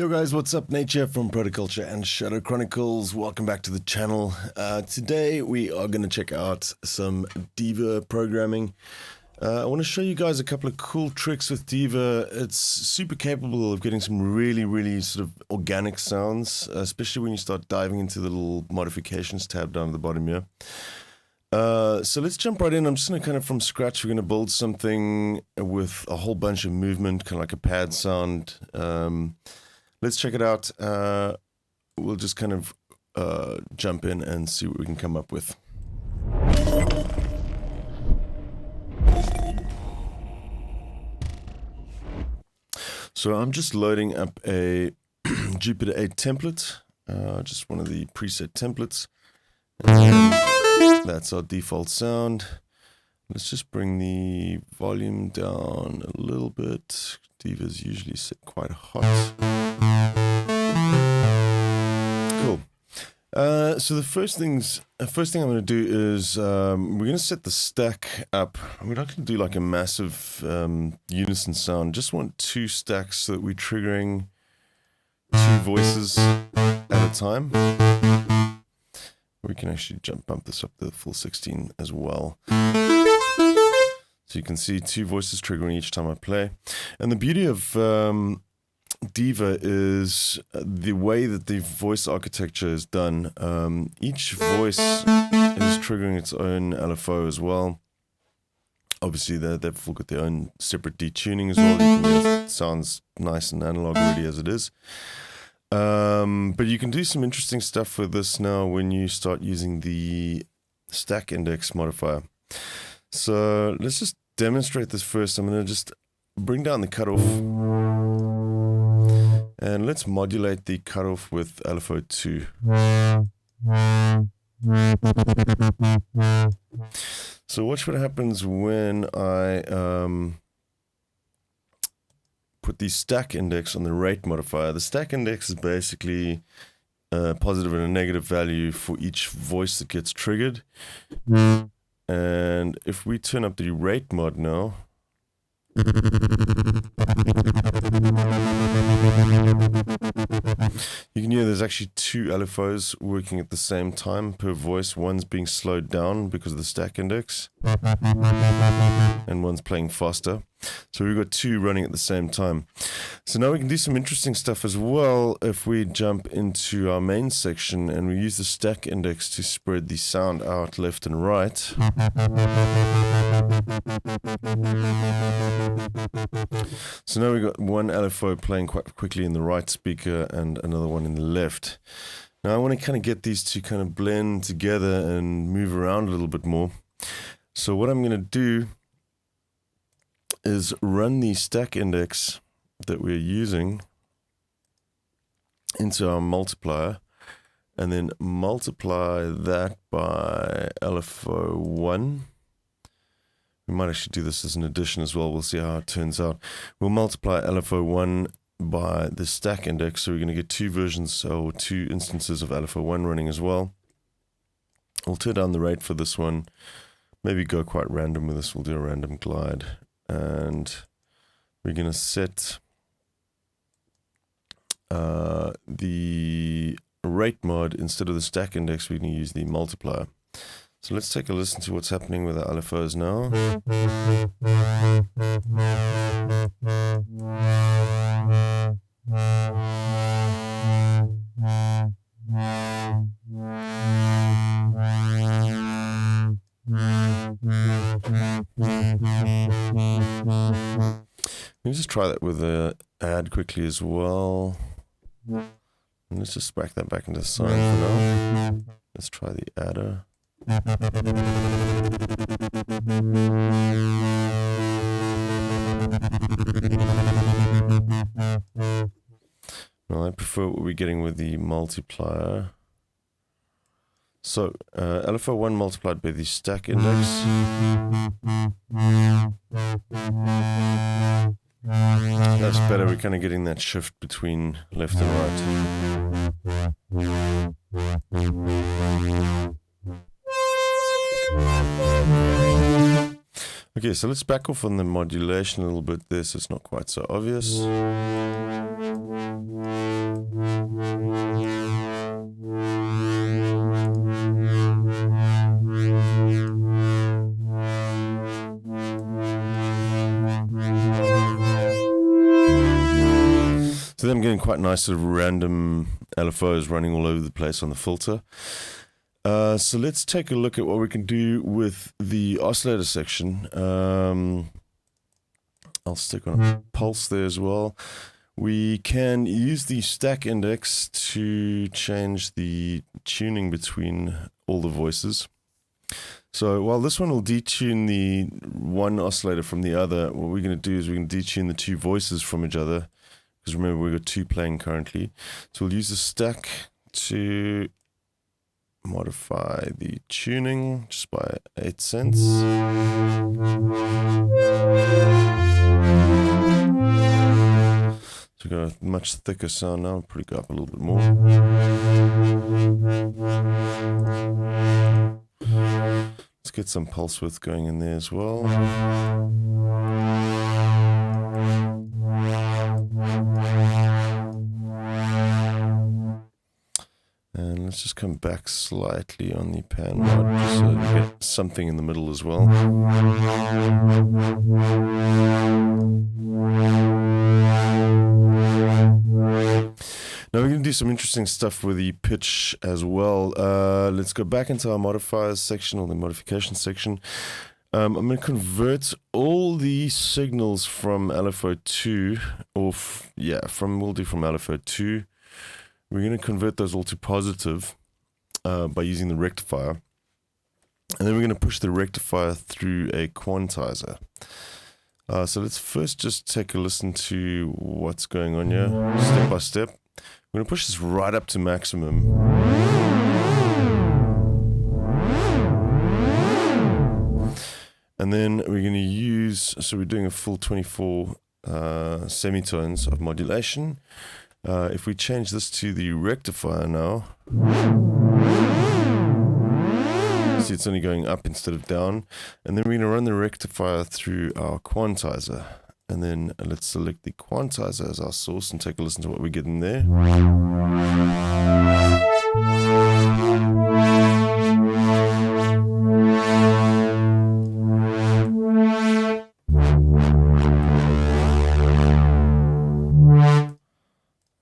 Yo guys, what's up? Nate here from Protoculture and Shadow Chronicles. Welcome back to the channel. Today we are going to check out some Diva programming. I want to show you guys a couple of cool tricks with Diva. It's super capable of getting some really sort of organic sounds, especially when you start diving into the little modifications tab down at the bottom here. So let's jump right in. I'm just going to kind of from scratch, we're going to build something with a whole bunch of movement, kind of like a pad sound. Let's check it out. We'll just kind of jump in and see what we can come up with. So I'm just loading up a Jupiter 8 template, just one of the preset templates. And that's our default sound. Let's just bring the volume down a little bit. Diva's usually set quite hot. Cool. So the first thing I'm going to do is we're going to set the stack up. We're not going to do like a massive unison sound. Just want 2 stacks so that we're triggering 2 voices at a time. We can actually bump this up to the full 16 as well. So you can see 2 voices triggering each time I play. And the beauty of Diva is the way that the voice architecture is done. Each voice is triggering its own LFO as well. Obviously, they've all got their own separate detuning as well. You can hear it sounds nice and analog already as it is. But you can do some interesting stuff with this now when you start using the stack index modifier. So let's just demonstrate this first. I'm going to just bring down the cutoff. And let's modulate the cutoff with LFO 2. So watch what happens when I put the stack index on the rate modifier. The stack index is basically a positive and a negative value for each voice that gets triggered. And if we turn up the rate mod now, you can hear there's actually 2 LFOs working at the same time per voice. One's being slowed down because of the stack index, and one's playing faster. So we've got 2 running at the same time. So now we can do some interesting stuff as well if we jump into our main section and we use the stack index to spread the sound out left and right. So now we've got one LFO playing quite quickly in the right speaker and another one in the left. Now I want to kind of get these 2 kind of blend together and move around a little bit more. So what I'm going to do is run the stack index that we're using into our multiplier and then multiply that by LFO 1. We might actually do this as an addition as well. We'll see how it turns out. We'll multiply LFO 1 by the stack index, so we're going to get 2 versions or 2 instances of LFO 1 running as well. We'll turn down the rate for this one. Maybe go quite random with this. We'll do a random glide. And we're going to set the rate mod instead of the stack index. We're going to use the multiplier. So let's take a listen to what's happening with the LFOs now. Let me just try that with the add quickly as well. And let's just back that back into sign for now. Let's try the adder. Well, I prefer what we're getting with the multiplier. So, LFO 1 multiplied by the stack index. That's better, we're kind of getting that shift between left and right. Okay, so let's back off on the modulation a little bit there so it's not quite so obvious. So then I'm getting quite nice sort of random LFOs running all over the place on the filter. So let's take a look at what we can do with the oscillator section. I'll stick on a pulse there as well. We can use the stack index to change the tuning between all the voices. So while this one will detune the one oscillator from the other, what we're going to do is we're going to detune the two voices from each other. Because remember, we've got two playing currently. So we'll use the stack to modify the tuning just by 8 cents. So we've got a much thicker sound now. I'll probably go up a little bit more. Let's get some pulse width going in there as well. And let's just come back slightly on the pan mod just so we get something in the middle as well. Now we're going to do some interesting stuff with the pitch as well. Let's go back into our modifiers section, or the modification section. I'm going to convert all the signals from LFO2, or we'll do from LFO2. We're going to convert those all to positive by using the rectifier. And then we're going to push the rectifier through a quantizer. So let's first just take a listen to what's going on here, step by step. We're going to push this right up to maximum. And then we're going to use, so we're doing a full 24 semitones of modulation. If we change this to the rectifier now, see it's only going up instead of down. And then we're going to run the rectifier through our quantizer. And then let's select the quantizer as our source and take a listen to what we get in there.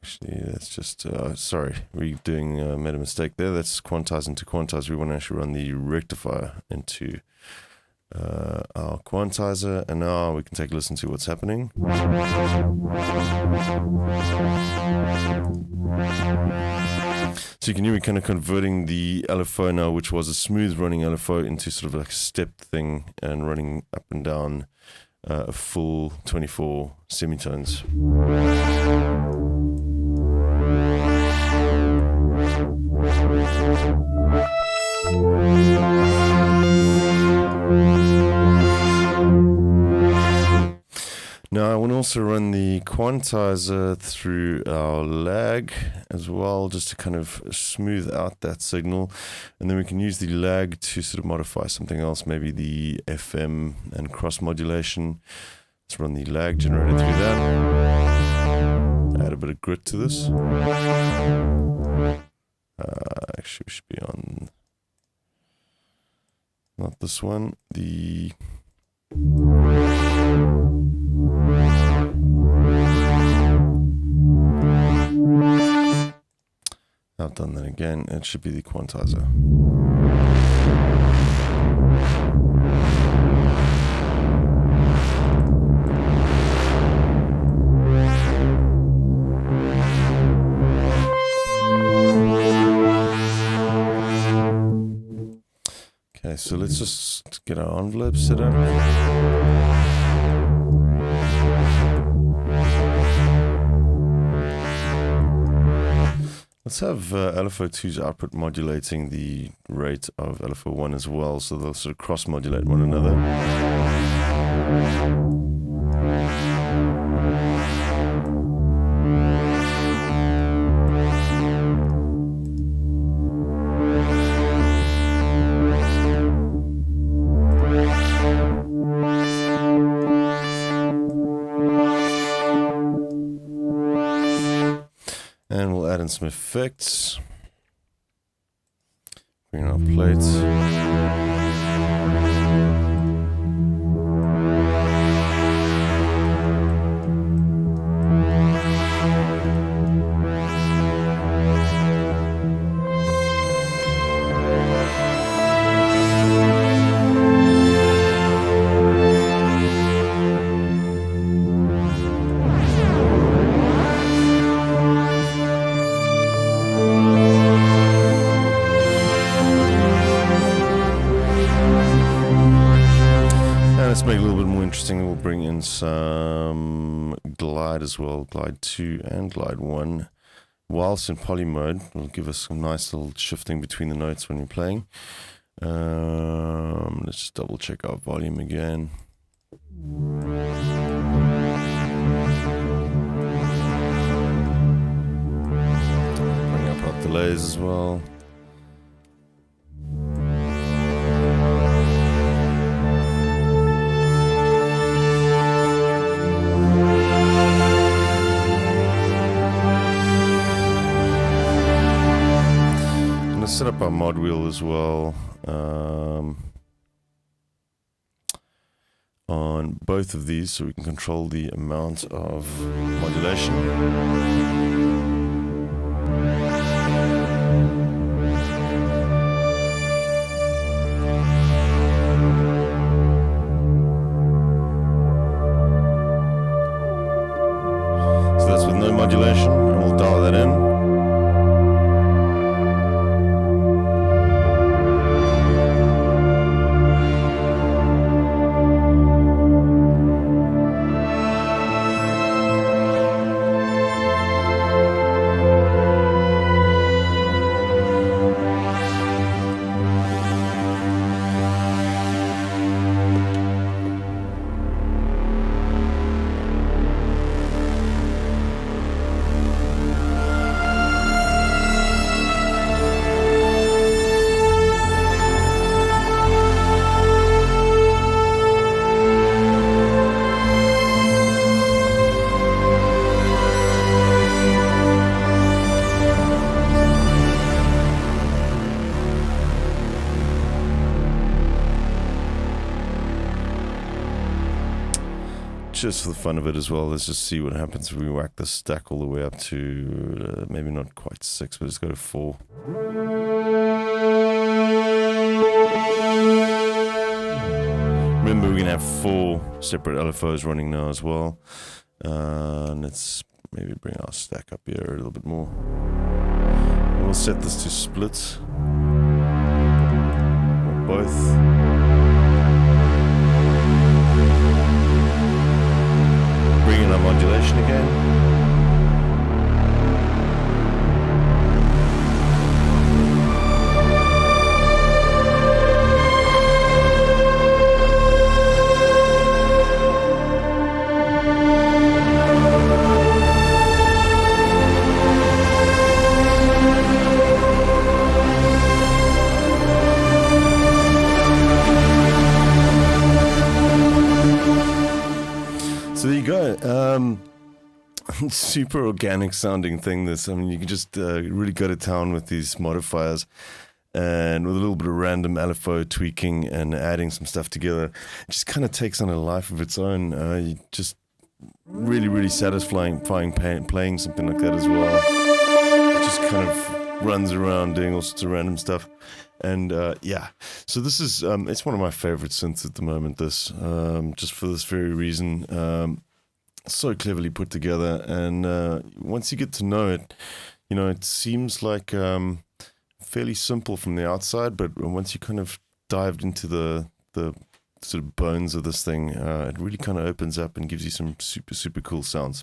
Actually, that's just, sorry, we're doing, made a mistake there. That's quantize into quantize. We want to actually run the rectifier into our quantizer, and now we can take a listen to what's happening. So you can hear me kind of converting the LFO now, which was a smooth running LFO, into sort of like a step thing and running up and down a full 24 semitones. Now I want to also run the quantizer through our lag as well, just to kind of smooth out that signal. And then we can use the lag to sort of modify something else, maybe the FM and cross modulation. Let's run the lag generator through that. Add a bit of grit to this. Actually, we should be on, not this one, the... I've done that again. It should be the quantizer. Okay, so let's just get our envelope set up. Let's have LFO2's output modulating the rate of LFO1 as well, so they'll sort of cross-modulate one another. And we'll add in some effects. Bring in our plates. some glide as well, glide 2 and glide 1. Whilst in poly mode, will give us some nice little shifting between the notes when we're playing. Let's just double check our volume again. Bring up our delays as well. Set up our mod wheel as well on both of these so we can control the amount of modulation. So that's with no modulation, and we'll dial that in. Just for the fun of it as well, let's just see what happens if we whack the stack all the way up to maybe not quite 6, but let's go to 4. Remember, we're gonna have 4 separate LFOs running now as well. Let's maybe bring our stack up here a little bit more. We'll set this to splits, or both. Bring in our modulation again. So there you go. Super organic sounding thing, this. I mean, you can just really go to town with these modifiers, and with a little bit of random LFO tweaking and adding some stuff together, it just kind of takes on a life of its own. You just really satisfying playing something like that as well. It just kind of runs around doing all sorts of random stuff. And yeah, so this is it's one of my favorite synths at the moment, this, just for this very reason. So cleverly put together, and once you get to know it, you know, it seems like fairly simple from the outside, but once you kind of dived into the sort of bones of this thing, it really kind of opens up and gives you some super cool sounds.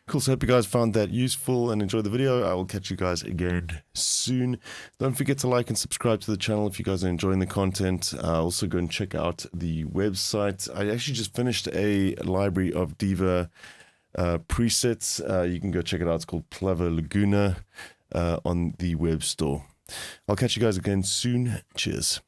Cool, so I hope you guys found that useful and enjoyed the video. I will catch you guys again soon. Don't forget to like and subscribe to the channel if you guys are enjoying the content. Also go and check out the website. I actually just finished a library of Diva presets. You can go check it out. It's called Plavalaguna on the web store. I'll catch you guys again soon. Cheers.